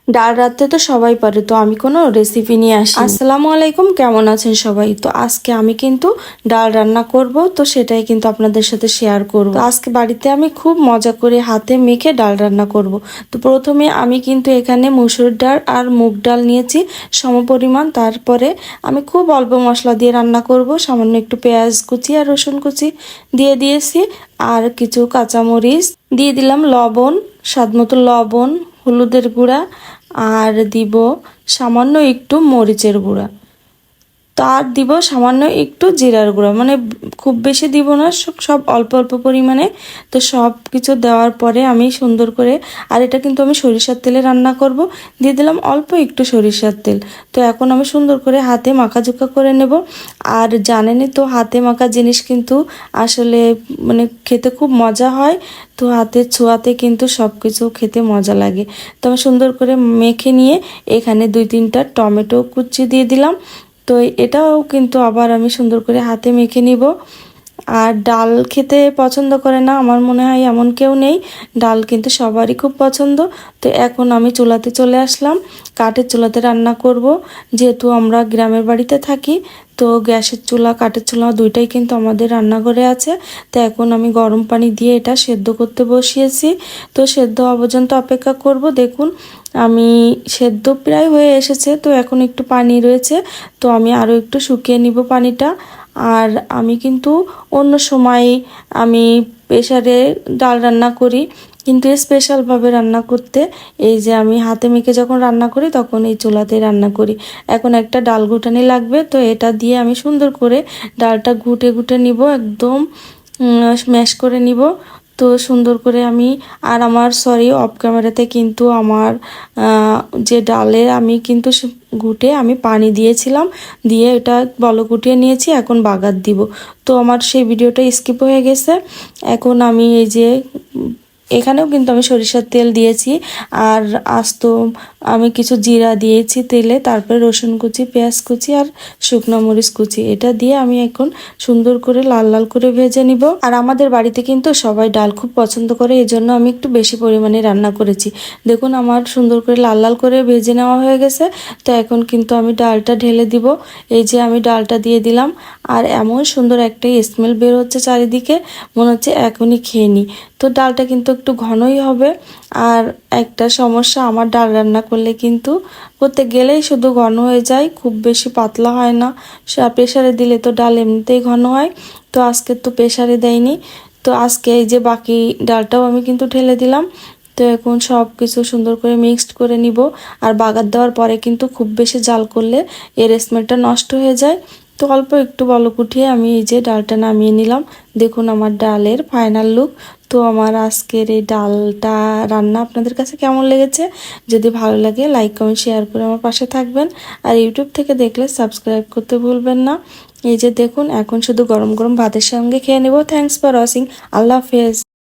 ডাল রাঁধতে তো সবাই পারে, তো আমি কোনো রেসিপি নিয়ে আসি। আসসালামু আলাইকুম, কেমন আছেন সবাই? তো আজকে আমি কিন্তু ডাল রান্না করব, তো সেটাই কিন্তু আপনাদের সাথে শেয়ার করব। তো আজকে বাড়িতে আমি খুব মজা করে হাতে মেখে ডাল রান্না করব। তো প্রথমে আমি কিন্তু এখানে মসুর ডাল আর মুগ ডাল নিয়েছি সমপরিমাণ। তারপরে আমি খুব অল্প মশলা দিয়ে রান্না করব, সামান্য একটু পেঁয়াজ কুচি আর রসুন কুচি দিয়ে দিয়েছি, আর কিছু কাঁচামরিচ দিয়ে দিলাম, লবণ, স্বাদমতো লবণ, হলুদের গুঁড়া, আর দিব সামান্য একটু মরিচের গুঁড়া, তার দিব সামান্য একটু জিরার গুঁড়া, মানে খুব বেশি দিব না, সব অল্প অল্প পরিমাণে। তো সব কিছু দেওয়ার পরে আমি সুন্দর করে, আর এটা কিন্তু আমি সরিষার তেলে রান্না করব, দিয়ে দিলাম অল্প একটু সরিষার তেল। তো এখন আমি সুন্দর করে হাতে মাখাঝুকা করে নেব। আর জানেনই তো, হাতে মাখা জিনিস কিন্তু আসলে মানে খেতে খুব মজা হয়। তো হাতের ছোঁয়াতে কিন্তু সব কিছু খেতে মজা লাগে। তো আমি সুন্দর করে মেখে নিয়ে এখানে 2-3টা টমেটো কুচি দিয়ে দিলাম। তো এটাও কিন্তু আবার আমি সুন্দর করে হাতে মেখে নিব। আর ডাল খেতে পছন্দ করে না আমার মনে হয় এমন কেউ নেই, ডাল কিন্তু সবারই খুব পছন্দ। তো এখন আমি চুলাতে চলে আসলাম, কাঠের চুলাতে রান্না করব, যেহেতু আমরা গ্রামের বাড়িতে থাকি। তো গ্যাসের চুলা কাঠের চুলা দুইটাই কিন্তু আমাদের রান্নাঘরে আছে। তো এখন আমি গরম পানি দিয়ে এটা সেদ্ধ করতে বসিয়েছি। তো সেদ্ধ হওয়া পর্যন্ত অপেক্ষা করব। দেখুন আমি সেদ্ধ প্রায় হয়ে এসেছে, তো এখন একটু পানি রয়েছে, তো আমি আরও একটু শুকিয়ে নিব পানিটা। আর আমি কিন্তু অন্য সময় আমি প্রেসারে ডাল রান্না করি, কিন্তু স্পেশালভাবে রান্না করতে এই যে আমি হাতে মেখে যখন রান্না করি তখন এই চুলাতেই রান্না করি। এখন একটা ডাল ঘুটানি লাগবে, তো এটা দিয়ে আমি সুন্দর করে ডালটা ঘুটে ঘুটে নিব, একদম ম্যাশ করে নিব। তো সুন্দর করে আমি, আর আমার সরি অফ ক্যামেরাতে কিন্তু আমার যে ডালে আমি কিন্তু ঘুটে আমি পানি দিয়েছিলাম, দিয়ে এটা গুটিয়ে নিয়েছি, এখন বাগার দিব। তো আমার সেই ভিডিওটা স্কিপ হয়ে গেছে। এখন আমি এই যে এখানেও কিন্তু আমি সরিষার তেল দিয়েছি, আর আস্ত আমি কিছু জিরা দিয়েছি তেলে, তারপরে রসুন কুচি, পেঁয়াজ কুচি আর শুকনো মরিচ কুচি, এটা দিয়ে আমি এখন সুন্দর করে লাল লাল করে ভেজে নিব। আর আমাদের বাড়িতে কিন্তু সবাই ডাল খুব পছন্দ করে, এই জন্য আমি একটু বেশি পরিমাণে রান্না করেছি। দেখুন আমার সুন্দর করে লাল লাল করে ভেজে নেওয়া হয়ে গেছে। তো এখন কিন্তু আমি ডালটা ঢেলে দিব। এই যে আমি ডালটা দিয়ে দিলাম, আর এমন সুন্দর একটা স্মেল বের হচ্ছে চারিদিকে, মনে হচ্ছে এখনই খেয়ে নিই। তো ডালটা কিন্তু একটু ঘনই হবে। আর একটা সমস্যা, আমার ডাল রান্না করলে কিন্তু করতে গেলেই শুধু ঘন হয়ে যায়, খুব বেশি পাতলা হয় না। প্রেসারে দিলে তো ডাল এমনিতেই ঘন হয়, তো আজকে তো প্রেসারে দেয়নি। তো আজকে এই যে বাকি ডালটাও আমি কিন্তু ঢেলে দিলাম। তো এখন সব কিছু সুন্দর করে মিক্সড করে নিব। আর বাগার দেওয়ার পরে কিন্তু খুব বেশি জাল করলে এর স্মেলটা নষ্ট হয়ে যায়। তো অল্প একটু বলক উঠিয়ে আমি এই যে ডালটা নামিয়ে নিলাম। দেখুন আমার ডালের ফাইনাল লুক। তো আমার আজকের এই ডালটা রান্না আপনাদের কাছে কেমন লেগেছে? যদি ভালো লাগে লাইক কমেন্ট শেয়ার করে আমার পাশে থাকবেন। আর ইউটিউব থেকে দেখলে সাবস্ক্রাইব করতে ভুলবেন না। এই যে দেখুন এখন শুধু গরম গরম ভাতের সঙ্গে খেয়ে নেব। Thanks for watching. আল্লাহ হাফেজ।